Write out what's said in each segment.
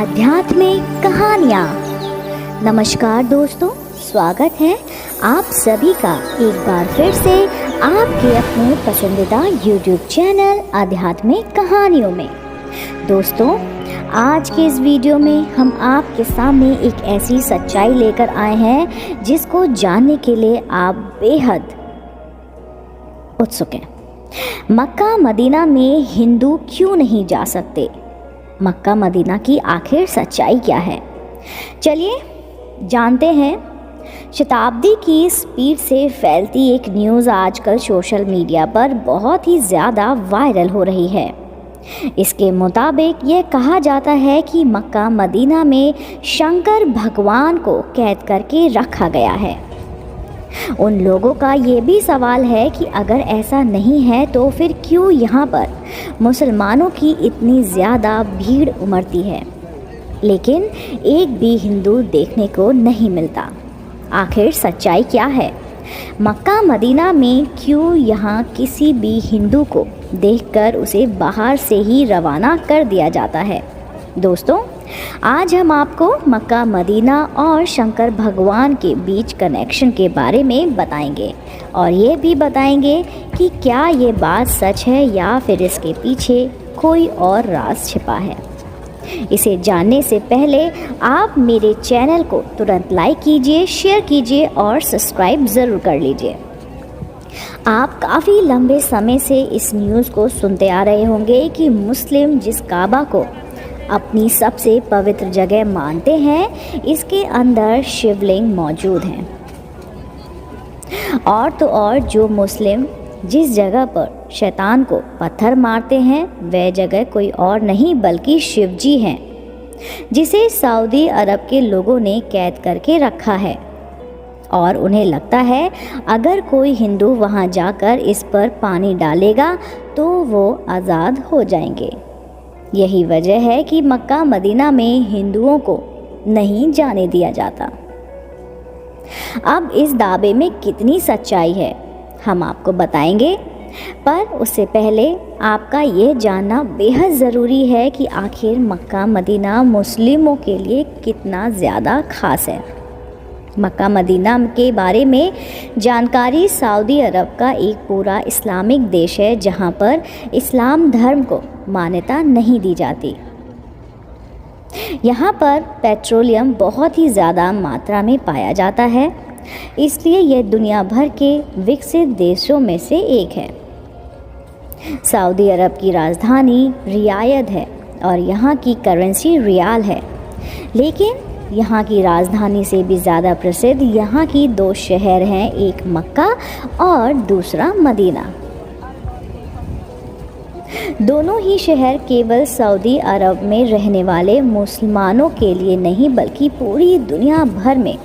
आध्यात्मिक कहानियाँ। नमस्कार दोस्तों, स्वागत है आप सभी का एक बार फिर से आपके अपने पसंदीदा YouTube चैनल आध्यात्मिक कहानियों में। दोस्तों, आज के इस वीडियो में हम आपके सामने एक ऐसी सच्चाई लेकर आए हैं जिसको जानने के लिए आप बेहद उत्सुक हैं। मक्का मदीना में हिंदू क्यों नहीं जा सकते? मक्का मदीना की आखिर सच्चाई क्या है? चलिए जानते हैं। शताब्दी की स्पीड से फैलती एक न्यूज़ आजकल सोशल मीडिया पर बहुत ही ज़्यादा वायरल हो रही है। इसके मुताबिक यह कहा जाता है कि मक्का मदीना में शंकर भगवान को कैद करके रखा गया है। उन लोगों का ये भी सवाल है कि अगर ऐसा नहीं है तो फिर क्यों यहाँ पर मुसलमानों की इतनी ज़्यादा भीड़ उमड़ती है, लेकिन एक भी हिंदू देखने को नहीं मिलता। आखिर सच्चाई क्या है? मक्का मदीना में क्यों यहाँ किसी भी हिंदू को देखकर उसे बाहर से ही रवाना कर दिया जाता है? दोस्तों, आज हम आपको मक्का मदीना और शंकर भगवान के बीच कनेक्शन के बारे में बताएंगे और ये भी बताएंगे कि क्या ये बात सच है या फिर इसके पीछे कोई और राज छिपा है। इसे जानने से पहले आप मेरे चैनल को तुरंत लाइक कीजिए, शेयर कीजिए और सब्सक्राइब ज़रूर कर लीजिए। आप काफ़ी लंबे समय से इस न्यूज़ को सुनते आ रहे होंगे कि मुस्लिम जिस काबा को अपनी सबसे पवित्र जगह मानते हैं, इसके अंदर शिवलिंग मौजूद हैं। और तो और जो मुस्लिम जिस जगह पर शैतान को पत्थर मारते हैं, वह जगह कोई और नहीं बल्कि शिव जी हैं, जिसे सऊदी अरब के लोगों ने कैद करके रखा है। और उन्हें लगता है अगर कोई हिंदू वहां जाकर इस पर पानी डालेगा तो वो आज़ाद हो जाएंगे। यही वजह है कि मक्का मदीना में हिंदुओं को नहीं जाने दिया जाता। अब इस दावे में कितनी सच्चाई है हम आपको बताएंगे, पर उससे पहले आपका ये जानना बेहद ज़रूरी है कि आखिर मक्का मदीना मुस्लिमों के लिए कितना ज़्यादा खास है। मक्का मदीना के बारे में जानकारी सऊदी अरब का एक पूरा इस्लामिक देश है जहाँ पर इस्लाम धर्म को मान्यता नहीं दी जाती। यहाँ पर पेट्रोलियम बहुत ही ज़्यादा मात्रा में पाया जाता है, इसलिए यह दुनिया भर के विकसित देशों में से एक है। सऊदी अरब की राजधानी रियाद है और यहाँ की करेंसी रियाल है, लेकिन यहाँ की राजधानी से भी ज़्यादा प्रसिद्ध यहाँ की दो शहर हैं, एक मक्का और दूसरा मदीना। दोनों ही शहर केवल सऊदी अरब में रहने वाले मुसलमानों के लिए नहीं बल्कि पूरी दुनिया भर में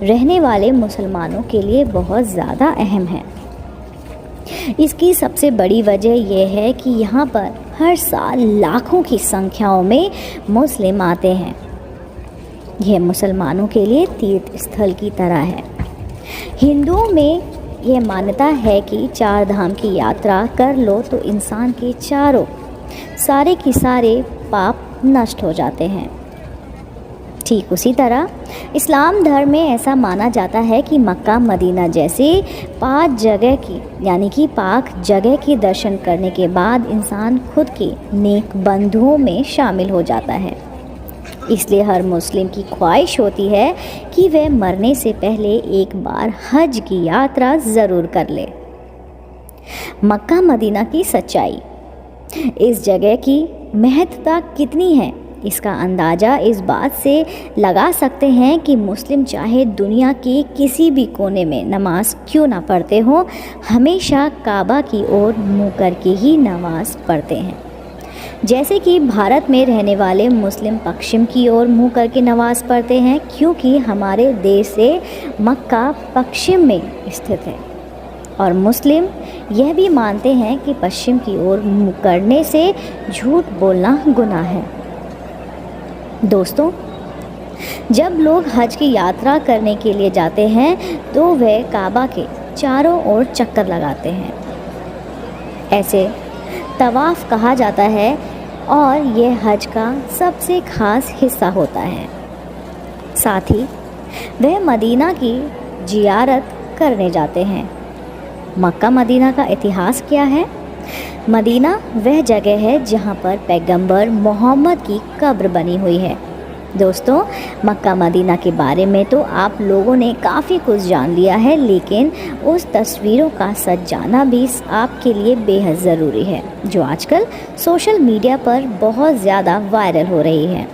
रहने वाले मुसलमानों के लिए बहुत ज़्यादा अहम है। इसकी सबसे बड़ी वजह यह है कि यहाँ पर हर साल लाखों की संख्याओं में मुस्लिम आते हैं। यह मुसलमानों के लिए तीर्थ स्थल की तरह है। हिंदुओं में यह मान्यता है कि चार धाम की यात्रा कर लो तो इंसान के सारे के सारे पाप नष्ट हो जाते हैं। ठीक उसी तरह इस्लाम धर्म में ऐसा माना जाता है कि मक्का मदीना जैसे पाक जगह के दर्शन करने के बाद इंसान खुद के नेक बंधुओं में शामिल हो जाता है। इसलिए हर मुस्लिम की ख्वाहिश होती है कि वह मरने से पहले एक बार हज की यात्रा ज़रूर कर ले। मक्का मदीना की सच्चाई, इस जगह की महत्ता कितनी है, इसका अंदाज़ा इस बात से लगा सकते हैं कि मुस्लिम चाहे दुनिया के किसी भी कोने में नमाज क्यों ना पढ़ते हों, हमेशा काबा की ओर मुँह करके ही नमाज पढ़ते हैं। जैसे कि भारत में रहने वाले मुस्लिम पश्चिम की ओर मुँह करके नमाज़ पढ़ते हैं, क्योंकि हमारे देश से मक्का पश्चिम में स्थित है और मुस्लिम यह भी मानते हैं कि पश्चिम की ओर मुँह करने से झूठ बोलना गुनाह है। दोस्तों, जब लोग हज की यात्रा करने के लिए जाते हैं तो वे काबा के चारों ओर चक्कर लगाते हैं। ऐसे तवाफ़ कहा जाता है और यह हज का सबसे खास हिस्सा होता है। साथ ही वह मदीना की जियारत करने जाते हैं। मक्का मदीना का इतिहास क्या है? मदीना वह जगह है जहाँ पर पैगंबर मोहम्मद की कब्र बनी हुई है। दोस्तों, मक्का मदीना के बारे में तो आप लोगों ने काफ़ी कुछ जान लिया है, लेकिन उस तस्वीरों का सच जानना भी आपके लिए बेहद ज़रूरी है, जो आजकल सोशल मीडिया पर बहुत ज़्यादा वायरल हो रही है।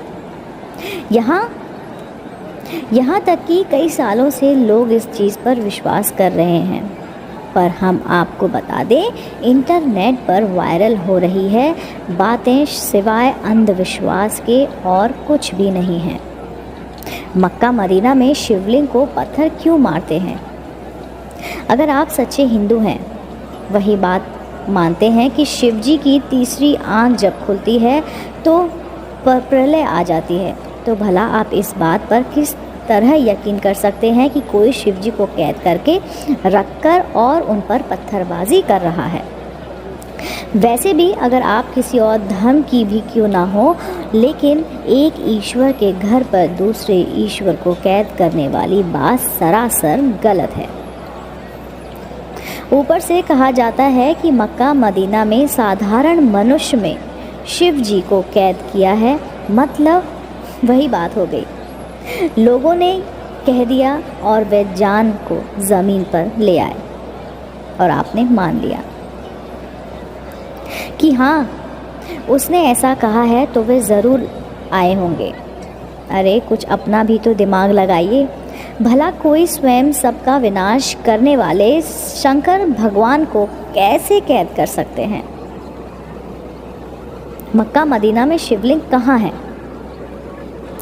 यहाँ तक कि कई सालों से लोग इस चीज़ पर विश्वास कर रहे हैं, पर हम आपको बता दें, इंटरनेट पर वायरल हो रही है बातें सिवाय अंधविश्वास के और कुछ भी नहीं है। मक्का मदीना में शिवलिंग को पत्थर क्यों मारते हैं? अगर आप सच्चे हिंदू हैं, वही बात मानते हैं कि शिव जी की तीसरी आंख जब खुलती है तो प्रलय आ जाती है, तो भला आप इस बात पर किस तरह यकीन कर सकते हैं कि कोई शिव जी को कैद करके रखकर और उन पर पत्थरबाजी कर रहा है? वैसे भी अगर आप किसी और धर्म की भी क्यों ना हो, लेकिन एक ईश्वर के घर पर दूसरे ईश्वर को कैद करने वाली बात सरासर गलत है। ऊपर से कहा जाता है कि मक्का मदीना में साधारण मनुष्य में शिव जी को कैद किया है, मतलब वही बात हो गई, लोगों ने कह दिया और वे जान को ज़मीन पर ले आए और आपने मान लिया कि हाँ, उसने ऐसा कहा है तो वे ज़रूर आए होंगे। अरे कुछ अपना भी तो दिमाग लगाइए। भला कोई स्वयं सबका विनाश करने वाले शंकर भगवान को कैसे कैद कर सकते हैं? मक्का मदीना में शिवलिंग कहाँ है?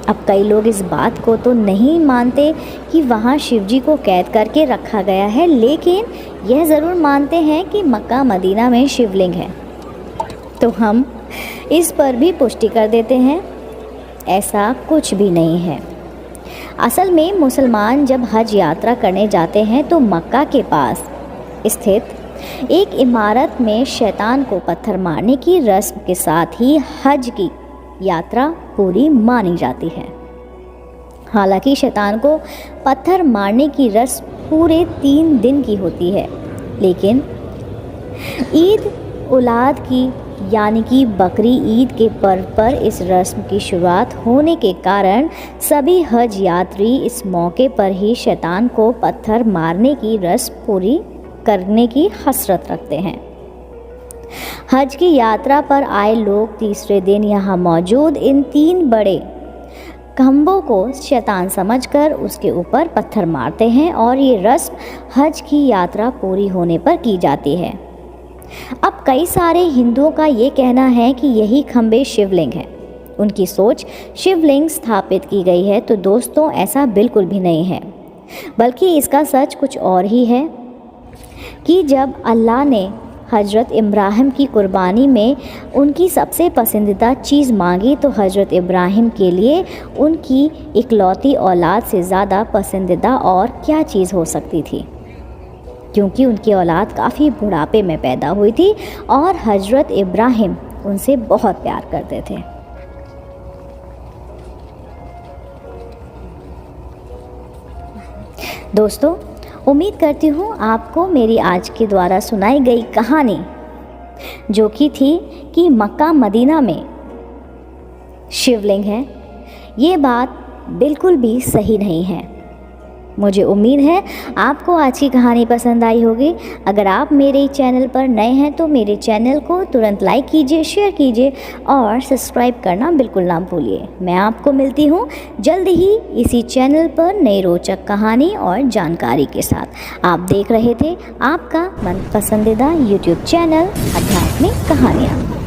अब कई लोग इस बात को तो नहीं मानते कि वहाँ शिवजी को कैद करके रखा गया है, लेकिन यह ज़रूर मानते हैं कि मक्का मदीना में शिवलिंग है। तो हम इस पर भी पुष्टि कर देते हैं, ऐसा कुछ भी नहीं है। असल में मुसलमान जब हज यात्रा करने जाते हैं तो मक्का के पास स्थित एक इमारत में शैतान को पत्थर मारने की रस्म के साथ ही हज की यात्रा पूरी मानी जाती है। हालांकि शैतान को पत्थर मारने की रस्म पूरे 3 दिन की होती है, लेकिन ईद उलाद की यानी कि बकरी ईद के पर्व पर इस रस्म की शुरुआत होने के कारण सभी हज यात्री इस मौके पर ही शैतान को पत्थर मारने की रस्म पूरी करने की हसरत रखते हैं। हज की यात्रा पर आए लोग तीसरे दिन यहाँ मौजूद इन 3 बड़े खम्भों को शैतान समझकर उसके ऊपर पत्थर मारते हैं और ये रस्म हज की यात्रा पूरी होने पर की जाती है। अब कई सारे हिंदुओं का ये कहना है कि यही खम्भे शिवलिंग हैं। उनकी सोच शिवलिंग स्थापित की गई है, तो दोस्तों ऐसा बिल्कुल भी नहीं है, बल्कि इसका सच कुछ और ही है कि जब अल्लाह ने हज़रत इब्राहिम की कुर्बानी में उनकी सबसे पसंदीदा चीज़ मांगी, तो हज़रत इब्राहिम के लिए उनकी इकलौती औलाद से ज़्यादा पसंदीदा और क्या चीज़ हो सकती थी, क्योंकि उनकी औलाद काफ़ी बुढ़ापे में पैदा हुई थी और हज़रत इब्राहिम उनसे बहुत प्यार करते थे। दोस्तों, उम्मीद करती हूँ आपको मेरी आज के द्वारा सुनाई गई कहानी, जो कि थी कि मक्का मदीना में शिवलिंग है, ये बात बिल्कुल भी सही नहीं है। मुझे उम्मीद है आपको आज की कहानी पसंद आई होगी। अगर आप मेरे चैनल पर नए हैं तो मेरे चैनल को तुरंत लाइक कीजिए, शेयर कीजिए और सब्सक्राइब करना बिल्कुल ना भूलिए। मैं आपको मिलती हूँ जल्द ही इसी चैनल पर नई रोचक कहानी और जानकारी के साथ। आप देख रहे थे आपका मन पसंदीदा यूट्यूब चैनल आध्यात्मिक कहानियाँ।